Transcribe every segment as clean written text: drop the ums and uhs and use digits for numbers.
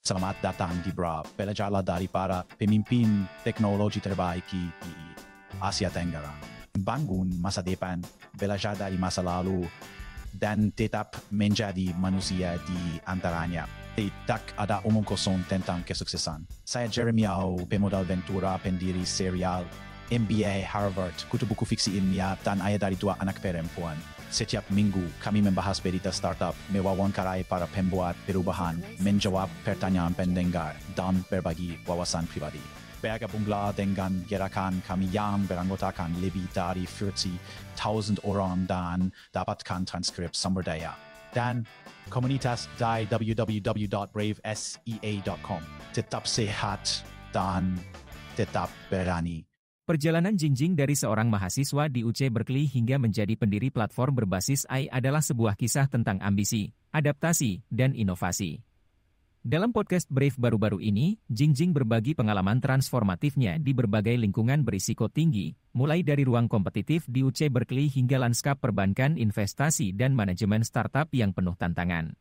Selamat datang di BRA, belajarlah dari para pemimpin teknologi terbaik di Asia Tenggara. Bangun masa depan, belajar dari masa lalu, dan tetap menjadi manusia di antaranya. Tak ada omong kosong tentang kesuksesan. Saya Jeremiah, pemodal Ventura, pendiri serial MBA Harvard, kutu buku fiksi ilmiah, dan ayah dari 2 anak perempuan. Setiap minggu kami membahas berita startup, mewawancarai para pembuat perubahan, menjawab pertanyaan pendengar, dan berbagi wawasan pribadi. Bergabunglah dengan gerakan kami yang beranggotakan lebih dari 40,000 orang dan dapatkan transkrip sumber daya. Dan komunitas di www.bravesea.com. Tetap sehat dan tetap berani. Perjalanan Jingjing dari seorang mahasiswa di UC Berkeley hingga menjadi pendiri platform berbasis AI adalah sebuah kisah tentang ambisi, adaptasi, dan inovasi. Dalam podcast Brave baru-baru ini, Jingjing berbagi pengalaman transformatifnya di berbagai lingkungan berisiko tinggi, mulai dari ruang kompetitif di UC Berkeley hingga lanskap perbankan, investasi, dan manajemen startup yang penuh tantangan.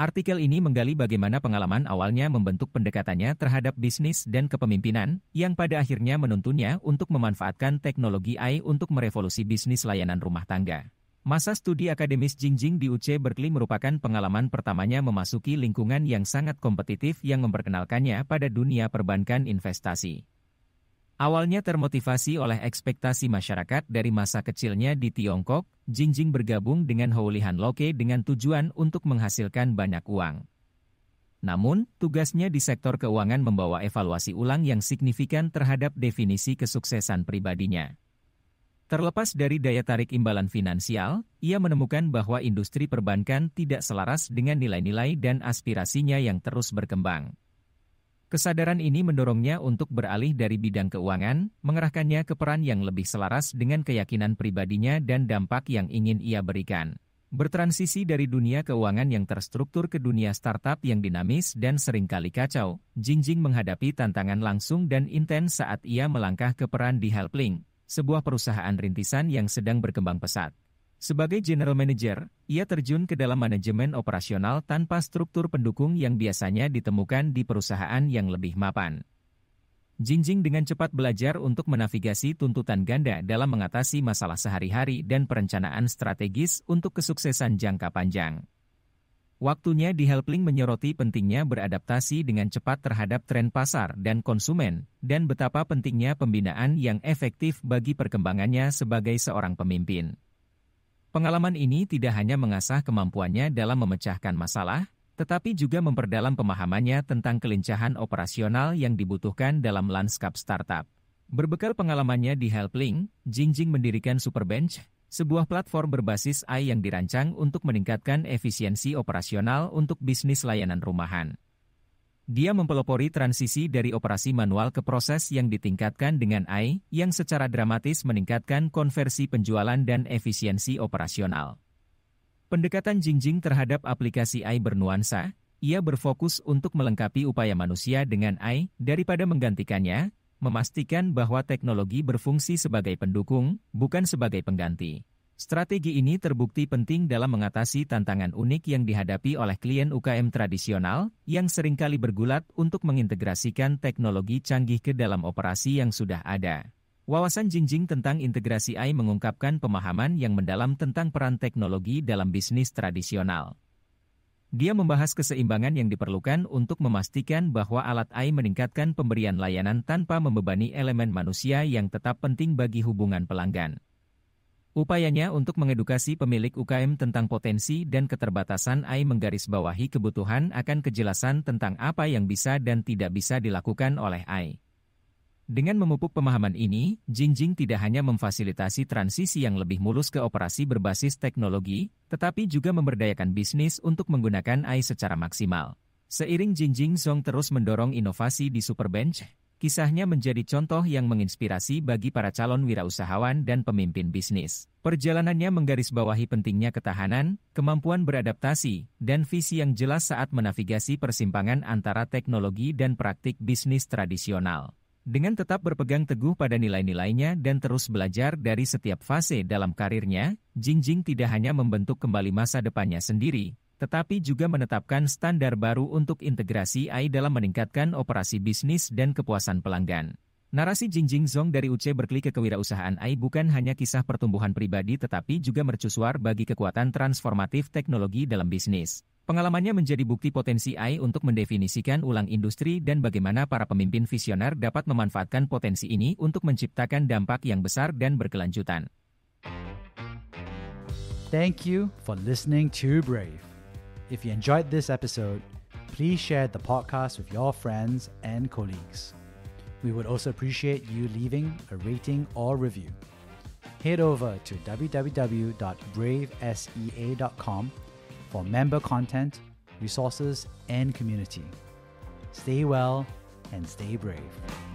Artikel ini menggali bagaimana pengalaman awalnya membentuk pendekatannya terhadap bisnis dan kepemimpinan, yang pada akhirnya menuntunnya untuk memanfaatkan teknologi AI untuk merevolusi bisnis layanan rumah tangga. Masa studi akademis Jingjing di UC Berkeley merupakan pengalaman pertamanya memasuki lingkungan yang sangat kompetitif yang memperkenalkannya pada dunia perbankan investasi. Awalnya termotivasi oleh ekspektasi masyarakat dari masa kecilnya di Tiongkok, Jingjing bergabung dengan Houlihan Lokey dengan tujuan untuk menghasilkan banyak uang. Namun, tugasnya di sektor keuangan membawa evaluasi ulang yang signifikan terhadap definisi kesuksesan pribadinya. Terlepas dari daya tarik imbalan finansial, ia menemukan bahwa industri perbankan tidak selaras dengan nilai-nilai dan aspirasinya yang terus berkembang. Kesadaran ini mendorongnya untuk beralih dari bidang keuangan, mengerahkannya ke peran yang lebih selaras dengan keyakinan pribadinya dan dampak yang ingin ia berikan. Bertransisi dari dunia keuangan yang terstruktur ke dunia startup yang dinamis dan seringkali kacau, Jingjing menghadapi tantangan langsung dan intens saat ia melangkah ke peran di Helpling, sebuah perusahaan rintisan yang sedang berkembang pesat. Sebagai general manager, ia terjun ke dalam manajemen operasional tanpa struktur pendukung yang biasanya ditemukan di perusahaan yang lebih mapan. Jingjing dengan cepat belajar untuk menavigasi tuntutan ganda dalam mengatasi masalah sehari-hari dan perencanaan strategis untuk kesuksesan jangka panjang. Waktunya di Helpling menyoroti pentingnya beradaptasi dengan cepat terhadap tren pasar dan konsumen, dan betapa pentingnya pembinaan yang efektif bagi perkembangannya sebagai seorang pemimpin. Pengalaman ini tidak hanya mengasah kemampuannya dalam memecahkan masalah, tetapi juga memperdalam pemahamannya tentang kelincahan operasional yang dibutuhkan dalam lanskap startup. Berbekal pengalamannya di Helpling, Jingjing mendirikan Superbench, sebuah platform berbasis AI yang dirancang untuk meningkatkan efisiensi operasional untuk bisnis layanan rumahan. Dia mempelopori transisi dari operasi manual ke proses yang ditingkatkan dengan AI, yang secara dramatis meningkatkan konversi penjualan dan efisiensi operasional. Pendekatan Jingjing terhadap aplikasi AI bernuansa, ia berfokus untuk melengkapi upaya manusia dengan AI, daripada menggantikannya, memastikan bahwa teknologi berfungsi sebagai pendukung, bukan sebagai pengganti. Strategi ini terbukti penting dalam mengatasi tantangan unik yang dihadapi oleh klien UKM tradisional, yang seringkali bergulat untuk mengintegrasikan teknologi canggih ke dalam operasi yang sudah ada. Wawasan Jingjing tentang integrasi AI mengungkapkan pemahaman yang mendalam tentang peran teknologi dalam bisnis tradisional. Dia membahas keseimbangan yang diperlukan untuk memastikan bahwa alat AI meningkatkan pemberian layanan tanpa membebani elemen manusia yang tetap penting bagi hubungan pelanggan. Upayanya untuk mengedukasi pemilik UKM tentang potensi dan keterbatasan AI menggarisbawahi kebutuhan akan kejelasan tentang apa yang bisa dan tidak bisa dilakukan oleh AI. Dengan memupuk pemahaman ini, Jingjing tidak hanya memfasilitasi transisi yang lebih mulus ke operasi berbasis teknologi, tetapi juga memberdayakan bisnis untuk menggunakan AI secara maksimal. Seiring Jingjing Zhong terus mendorong inovasi di Superbench, kisahnya menjadi contoh yang menginspirasi bagi para calon wirausahawan dan pemimpin bisnis. Perjalanannya menggarisbawahi pentingnya ketahanan, kemampuan beradaptasi, dan visi yang jelas saat menavigasi persimpangan antara teknologi dan praktik bisnis tradisional. Dengan tetap berpegang teguh pada nilai-nilainya dan terus belajar dari setiap fase dalam karirnya, Jingjing tidak hanya membentuk kembali masa depannya sendiri, tetapi juga menetapkan standar baru untuk integrasi AI dalam meningkatkan operasi bisnis dan kepuasan pelanggan. Narasi Jingjing Zhong dari UC Berkeley ke kewirausahaan AI bukan hanya kisah pertumbuhan pribadi tetapi juga mercusuar bagi kekuatan transformatif teknologi dalam bisnis. Pengalamannya menjadi bukti potensi AI untuk mendefinisikan ulang industri dan bagaimana para pemimpin visioner dapat memanfaatkan potensi ini untuk menciptakan dampak yang besar dan berkelanjutan. Thank you for listening to Brave. If you enjoyed this episode, please share the podcast with your friends and colleagues. We would also appreciate you leaving a rating or review. Head over to www.bravesea.com for member content, resources, and community. Stay well and stay brave.